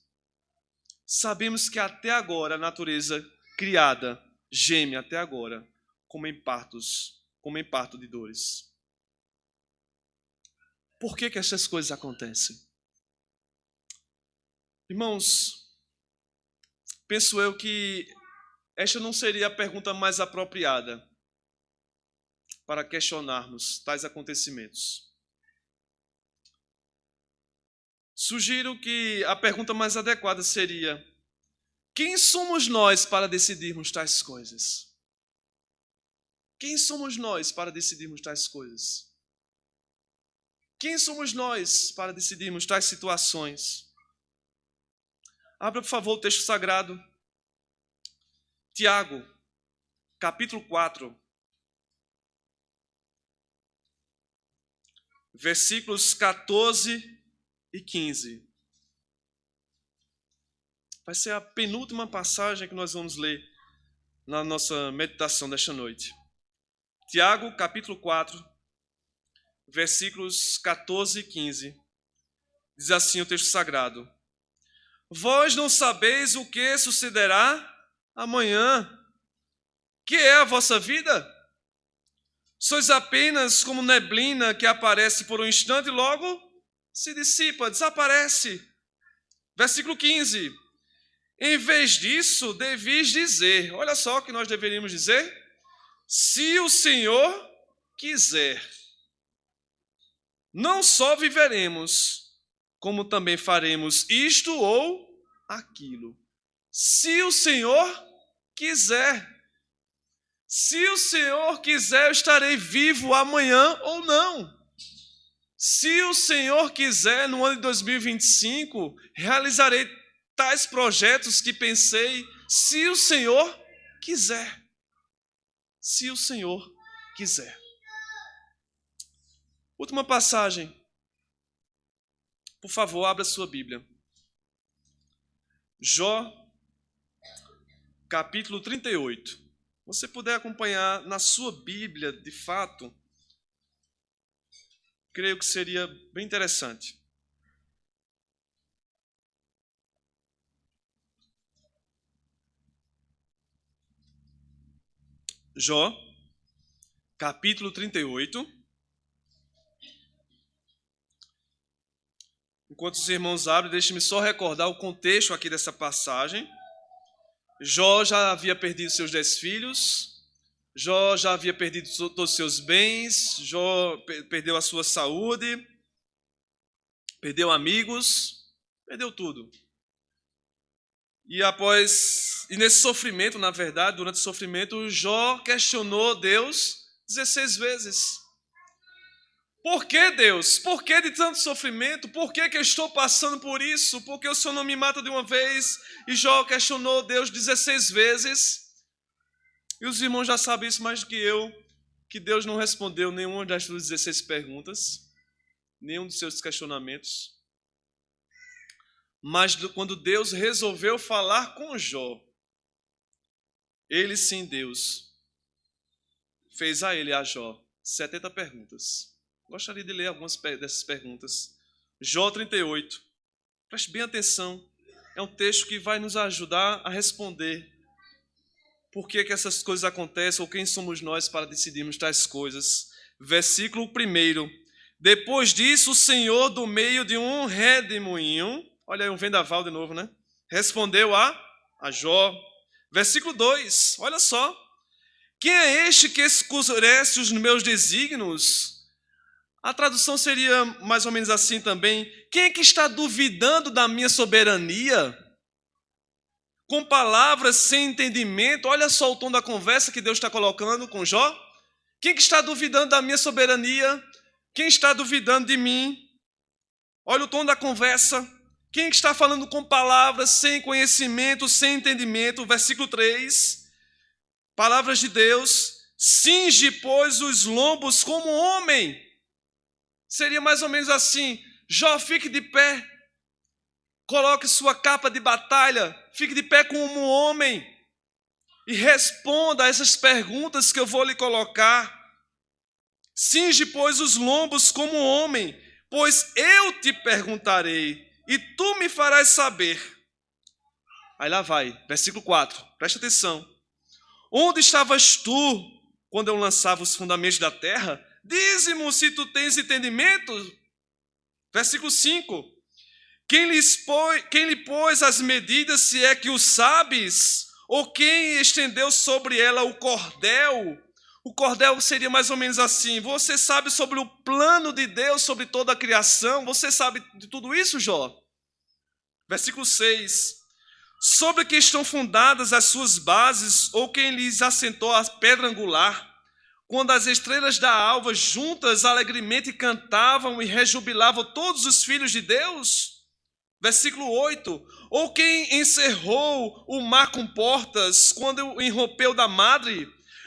Sabemos que até agora a natureza criada geme até agora, como em parto de dores. Por que essas coisas acontecem? Irmãos, penso eu que esta não seria a pergunta mais apropriada para questionarmos tais acontecimentos. Sugiro que a pergunta mais adequada seria: quem somos nós para decidirmos tais coisas? Quem somos nós para decidirmos tais coisas? Quem somos nós para decidirmos tais situações? Abra, por favor, o texto sagrado. Tiago, capítulo 4, versículos 14 e 15. Vai ser a penúltima passagem que nós vamos ler na nossa meditação desta noite. Tiago, capítulo 4, versículos 14 e 15. Diz assim o texto sagrado: vós não sabeis o que sucederá amanhã. Que é a vossa vida? Sois apenas como neblina que aparece por um instante e logo se dissipa, desaparece. Versículo 15. Em vez disso, devis dizer, olha só o que nós deveríamos dizer: se o Senhor quiser, não só viveremos, como também faremos isto ou aquilo. Se o Senhor quiser. Se o Senhor quiser, eu estarei vivo amanhã ou não. Se o Senhor quiser, no ano de 2025, realizarei tais projetos que pensei, se o Senhor quiser. Se o Senhor quiser. Última passagem. Por favor, abra sua Bíblia. Jó, capítulo 38. Você puder acompanhar na sua Bíblia, de fato, creio que seria bem interessante. Jó, capítulo 38, Enquanto os irmãos abrem, deixe-me só recordar o contexto aqui dessa passagem. Jó já havia perdido seus 10 filhos, Jó já havia perdido todos os seus bens, Jó perdeu a sua saúde, perdeu amigos, perdeu tudo. E nesse sofrimento, na verdade, durante o sofrimento, Jó questionou Deus 16 vezes. Por que, Deus? Por que de tanto sofrimento? Por que eu estou passando por isso? Por que o Senhor não me mata de uma vez? E Jó questionou Deus 16 vezes. E os irmãos já sabem isso mais do que eu, que Deus não respondeu nenhuma das suas 16 perguntas, nenhum dos seus questionamentos. Mas quando Deus resolveu falar com Jó, ele sim, Deus, fez a Jó 70 perguntas. Gostaria de ler algumas dessas perguntas. Jó 38. Preste bem atenção. É um texto que vai nos ajudar a responder por que essas coisas acontecem ou quem somos nós para decidirmos tais coisas. Versículo 1. Depois disso, o Senhor, do meio de um redemoinho, olha aí um vendaval de novo, né? Respondeu a Jó. Versículo 2, olha só. Quem é este que escurece os meus desígnios? A tradução seria mais ou menos assim também. Quem é que está duvidando da minha soberania? Com palavras sem entendimento. Olha só o tom da conversa que Deus está colocando com Jó. Quem é que está duvidando da minha soberania? Quem está duvidando de mim? Olha o tom da conversa. Quem é que está falando com palavras sem conhecimento, sem entendimento? Versículo 3. Palavras de Deus. Cinge, pois, os lombos como homem. Seria mais ou menos assim. Jó, fique de pé. Coloque sua capa de batalha. Fique de pé como um homem. E responda a essas perguntas que eu vou lhe colocar. Cinge, pois, os lombos como homem, pois eu te perguntarei, e tu me farás saber. Aí lá vai, versículo 4. Presta atenção. Onde estavas tu quando eu lançava os fundamentos da terra? Dize-me se tu tens entendimento. Versículo 5. Quem lhe pôs as medidas, se é que o sabes? Ou quem estendeu sobre ela o cordel? O cordel seria mais ou menos assim. Você sabe sobre o plano de Deus, sobre toda a criação? Você sabe de tudo isso, Jó? Versículo 6. Sobre que estão fundadas as suas bases, ou quem lhes assentou a pedra angular? Quando as estrelas da alva juntas alegremente cantavam e rejubilavam todos os filhos de Deus? Versículo 8. Ou quem encerrou o mar com portas, quando irrompeu da madre?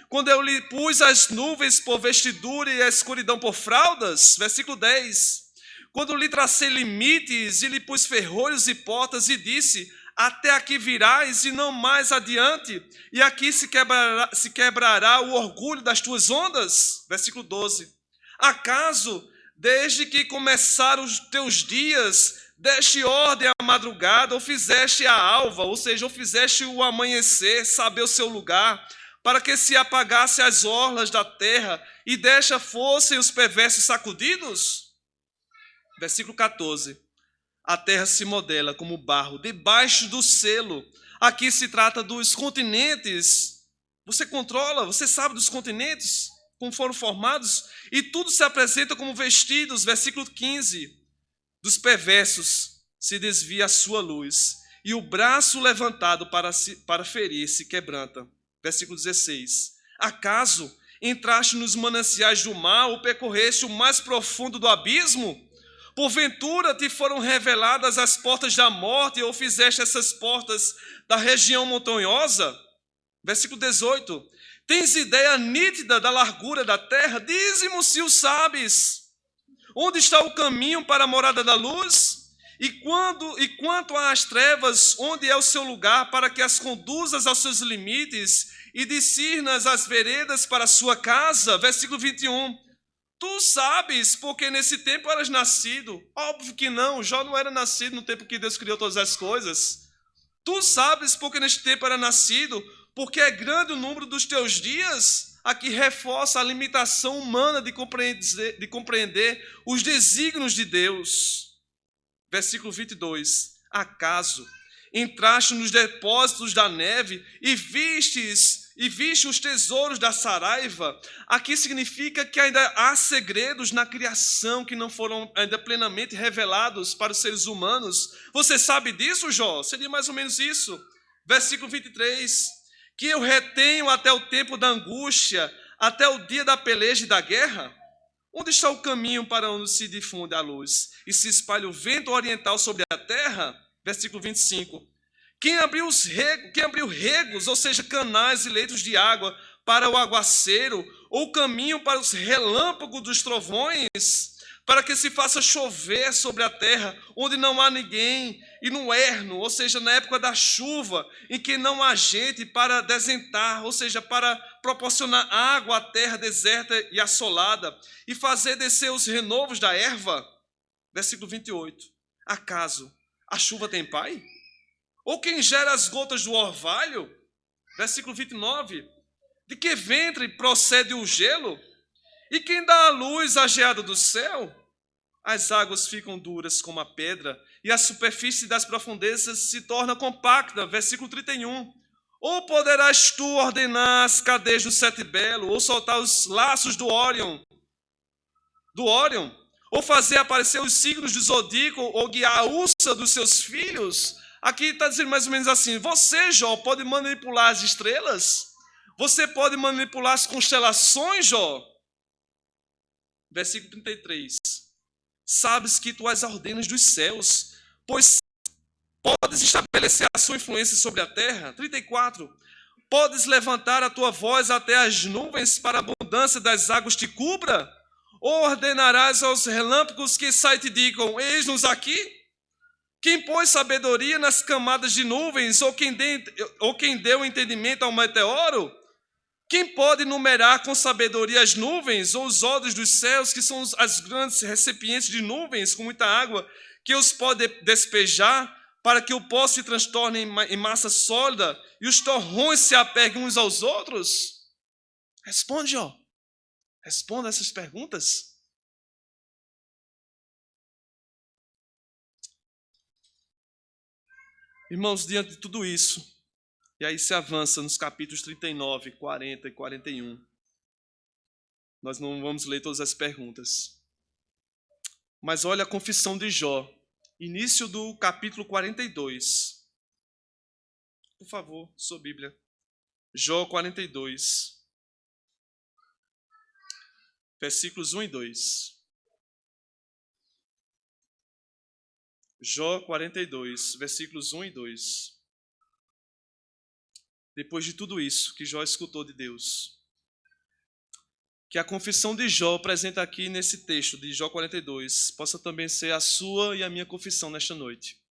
Quando eu lhe pus as nuvens por vestidura e a escuridão por fraldas? Versículo 10. Quando lhe tracei limites e lhe pus ferrolhos e portas e disse: até aqui virás e não mais adiante, e aqui se quebrará o orgulho das tuas ondas? Versículo 12. Acaso, desde que começaram os teus dias, deste ordem à madrugada, ou fizeste a alva, ou seja, ou fizeste o amanhecer, saber o seu lugar, para que se apagasse as orlas da terra, e desta fossem os perversos sacudidos? Versículo 14. A terra se modela como barro debaixo do selo. Aqui se trata dos continentes. Você controla, você sabe dos continentes, como foram formados, e tudo se apresenta como vestidos. Versículo 15. Dos perversos se desvia a sua luz, e o braço levantado para ferir se quebranta. Versículo 16. Acaso entraste nos mananciais do mar, ou percorreste o mais profundo do abismo? Porventura te foram reveladas as portas da morte, ou fizeste essas portas da região montanhosa? Versículo 18. Tens ideia nítida da largura da terra? Dize-me se o sabes. Onde está o caminho para a morada da luz? E quanto às trevas, onde é o seu lugar, para que as conduzas aos seus limites e discernas as veredas para a sua casa? Versículo 21. Tu sabes porque nesse tempo eras nascido. Óbvio que não, Jó não era nascido no tempo que Deus criou todas as coisas. Tu sabes porque neste tempo era nascido, porque é grande o número dos teus dias. Aqui reforça a limitação humana de compreender os desígnios de Deus. Versículo 22. Acaso entraste nos depósitos da neve e viste os tesouros da saraiva? Aqui significa que ainda há segredos na criação que não foram ainda plenamente revelados para os seres humanos. Você sabe disso, Jó? Seria mais ou menos isso. Versículo 23. Que eu retenho até o tempo da angústia, até o dia da peleja e da guerra? Onde está o caminho para onde se difunde a luz e se espalha o vento oriental sobre a terra? Versículo 25. Quem abriu regos, ou seja, canais e leitos de água para o aguaceiro, ou caminho para os relâmpagos dos trovões, para que se faça chover sobre a terra, onde não há ninguém, e no erno, ou seja, na época da chuva, em que não há gente para desentar, ou seja, para proporcionar água à terra deserta e assolada, e fazer descer os renovos da erva? Versículo 28. Acaso a chuva tem pai? Ou quem gera as gotas do orvalho? Versículo 29. De que ventre procede o gelo? E quem dá a luz à geada do céu? As águas ficam duras como a pedra, e a superfície das profundezas se torna compacta. Versículo 31. Ou poderás tu ordenar as cadeias do sete belo, ou soltar os laços do Órion, ou fazer aparecer os signos do zodíaco, ou guiar a ursa dos seus filhos? Aqui está dizendo mais ou menos assim: você, Jó, pode manipular as estrelas? Você pode manipular as constelações, Jó? Versículo 33. Sabes que tu as ordenas dos céus, pois podes estabelecer a sua influência sobre a terra? 34. Podes levantar a tua voz até as nuvens para a abundância das águas te cubra? Ou ordenarás aos relâmpagos que saem e te digam: eis-nos aqui? Quem pôs sabedoria nas camadas de nuvens? Ou quem deu entendimento ao meteoro? Quem pode numerar com sabedoria as nuvens, ou os odres dos céus, que são as grandes recipientes de nuvens com muita água, que os pode despejar, para que o pó se transtorne em massa sólida e os torrões se apeguem uns aos outros? Responde, ó. Responda essas perguntas. Irmãos, diante de tudo isso, e aí se avança nos capítulos 39, 40 e 41. Nós não vamos ler todas as perguntas. Mas olha a confissão de Jó, início do capítulo 42. Por favor, sua Bíblia. Jó 42, versículos 1 e 2. Jó 42, versículos 1 e 2. Depois de tudo isso que Jó escutou de Deus, que a confissão de Jó presente aqui nesse texto de Jó 42 possa também ser a sua e a minha confissão nesta noite.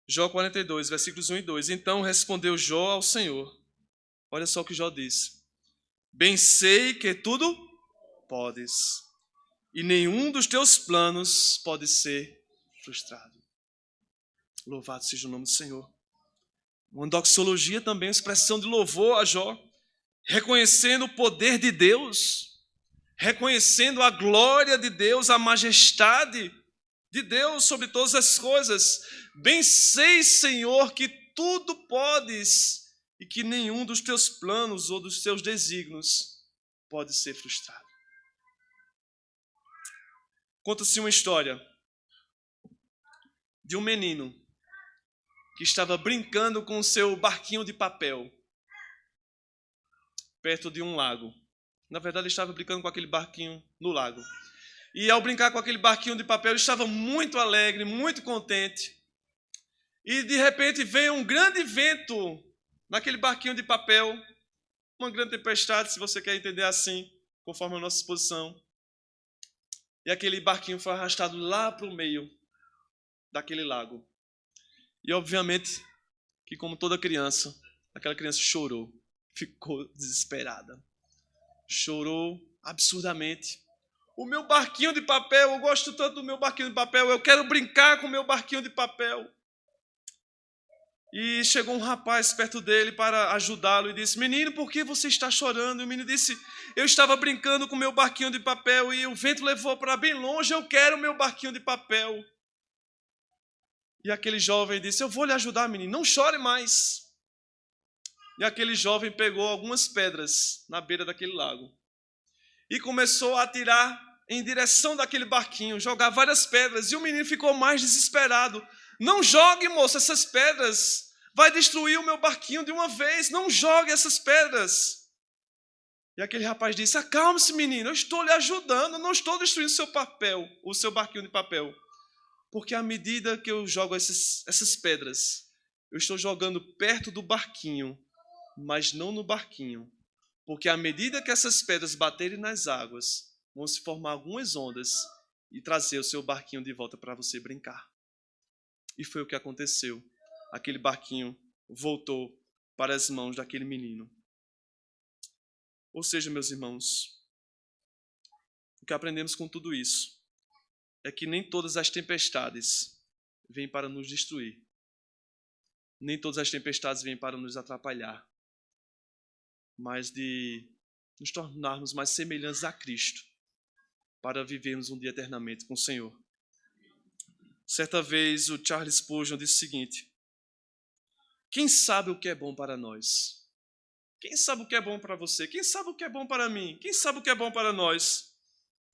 Jó 42, versículos 1 e 2. Então respondeu Jó ao Senhor. Olha só o que Jó disse. Bem sei que tudo podes, e nenhum dos teus planos pode ser frustrado. Louvado seja o nome do Senhor. Uma doxologia também, expressão de louvor a Jó, reconhecendo o poder de Deus, reconhecendo a glória de Deus, a majestade de Deus sobre todas as coisas. Bem sei, Senhor, que tudo podes e que nenhum dos teus planos ou dos teus desígnios pode ser frustrado. Conta-se uma história de um menino que estava brincando com o seu barquinho de papel perto de um lago. Na verdade, ele estava brincando com aquele barquinho no lago. E ao brincar com aquele barquinho de papel, ele estava muito alegre, muito contente. E de repente veio um grande vento naquele barquinho de papel, uma grande tempestade, se você quer entender assim, conforme a nossa exposição. E aquele barquinho foi arrastado lá para o meio daquele lago. E obviamente que, como toda criança, aquela criança chorou, ficou desesperada. Chorou absurdamente. O meu barquinho de papel, eu gosto tanto do meu barquinho de papel, eu quero brincar com o meu barquinho de papel. E chegou um rapaz perto dele para ajudá-lo e disse: menino, por que você está chorando? E o menino disse: eu estava brincando com meu barquinho de papel e o vento levou para bem longe, eu quero meu barquinho de papel. E aquele jovem disse: eu vou lhe ajudar, menino, não chore mais. E aquele jovem pegou algumas pedras na beira daquele lago e começou a atirar em direção daquele barquinho, jogar várias pedras, e o menino ficou mais desesperado. Não jogue, moço, essas pedras, vai destruir o meu barquinho de uma vez, não jogue essas pedras. E aquele rapaz disse: acalme-se, menino, eu estou lhe ajudando, eu não estou destruindo o seu barquinho de papel, porque à medida que eu jogo essas pedras, eu estou jogando perto do barquinho, mas não no barquinho, porque à medida que essas pedras baterem nas águas, vão se formar algumas ondas e trazer o seu barquinho de volta para você brincar. E foi o que aconteceu. Aquele barquinho voltou para as mãos daquele menino. Ou seja, meus irmãos, o que aprendemos com tudo isso é que nem todas as tempestades vêm para nos destruir. Nem todas as tempestades vêm para nos atrapalhar, mas de nos tornarmos mais semelhantes a Cristo, para vivermos um dia eternamente com o Senhor. Certa vez o Charles Spurgeon disse o seguinte: quem sabe o que é bom para nós? Quem sabe o que é bom para você? Quem sabe o que é bom para mim? Quem sabe o que é bom para nós?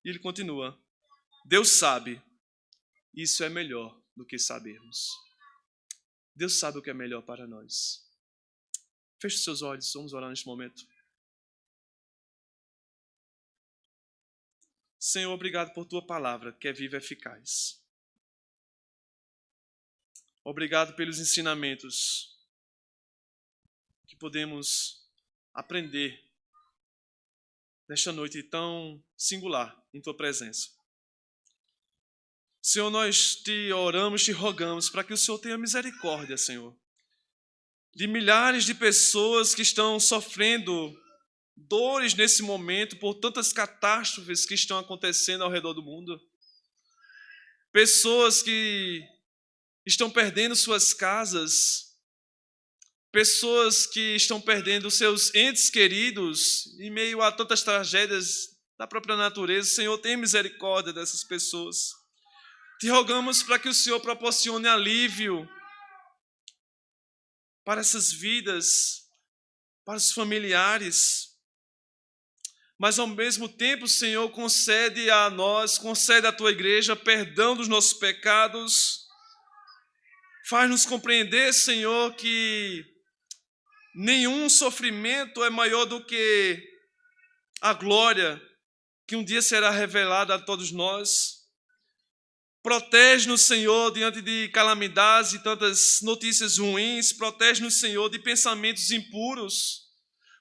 E ele continua: Deus sabe, isso é melhor do que sabermos. Deus sabe o que é melhor para nós. Feche os seus olhos, vamos orar neste momento. Senhor, obrigado por tua palavra, que é viva e eficaz. Obrigado pelos ensinamentos que podemos aprender nesta noite tão singular em tua presença. Senhor, nós te oramos, te rogamos para que o Senhor tenha misericórdia, Senhor, de milhares de pessoas que estão sofrendo dores nesse momento por tantas catástrofes que estão acontecendo ao redor do mundo. Pessoas que estão perdendo suas casas, pessoas que estão perdendo seus entes queridos em meio a tantas tragédias da própria natureza. Senhor, tenha misericórdia dessas pessoas. Te rogamos para que o Senhor proporcione alívio para essas vidas, para os familiares, mas ao mesmo tempo, Senhor, concede a nós, concede à tua igreja perdão dos nossos pecados. Faz-nos compreender, Senhor, que nenhum sofrimento é maior do que a glória que um dia será revelada a todos nós. Protege-nos, Senhor, diante de calamidades e tantas notícias ruins. Protege-nos, Senhor, de pensamentos impuros,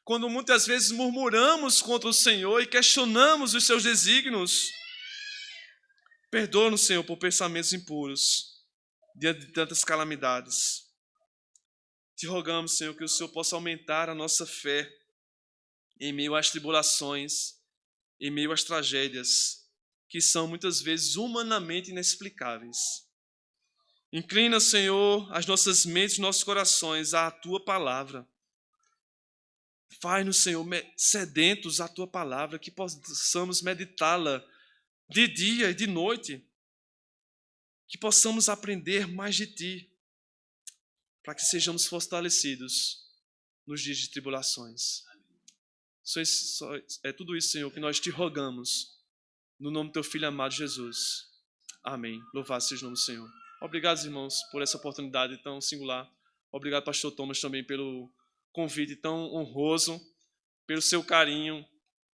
quando muitas vezes murmuramos contra o Senhor e questionamos os seus desígnios. Perdoa-nos, Senhor, por pensamentos impuros diante de tantas calamidades. Te rogamos, Senhor, que o Senhor possa aumentar a nossa fé em meio às tribulações, em meio às tragédias, que são muitas vezes humanamente inexplicáveis. Inclina, Senhor, as nossas mentes e nossos corações à tua palavra. Faz-nos, Senhor, sedentos à tua palavra, que possamos meditá-la de dia e de noite, que possamos aprender mais de ti, para que sejamos fortalecidos nos dias de tribulações. É tudo isso, Senhor, que nós te rogamos, no nome do teu Filho amado Jesus. Amém. Louvado seja o nome do Senhor. Obrigado, irmãos, por essa oportunidade tão singular. Obrigado, pastor Thomas, também pelo convite tão honroso, pelo seu carinho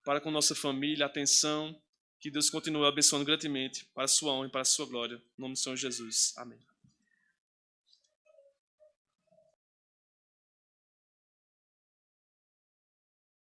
para com nossa família, atenção. Que Deus continue abençoando grandemente para a sua honra e para a sua glória. Em nome do Senhor Jesus. Amém.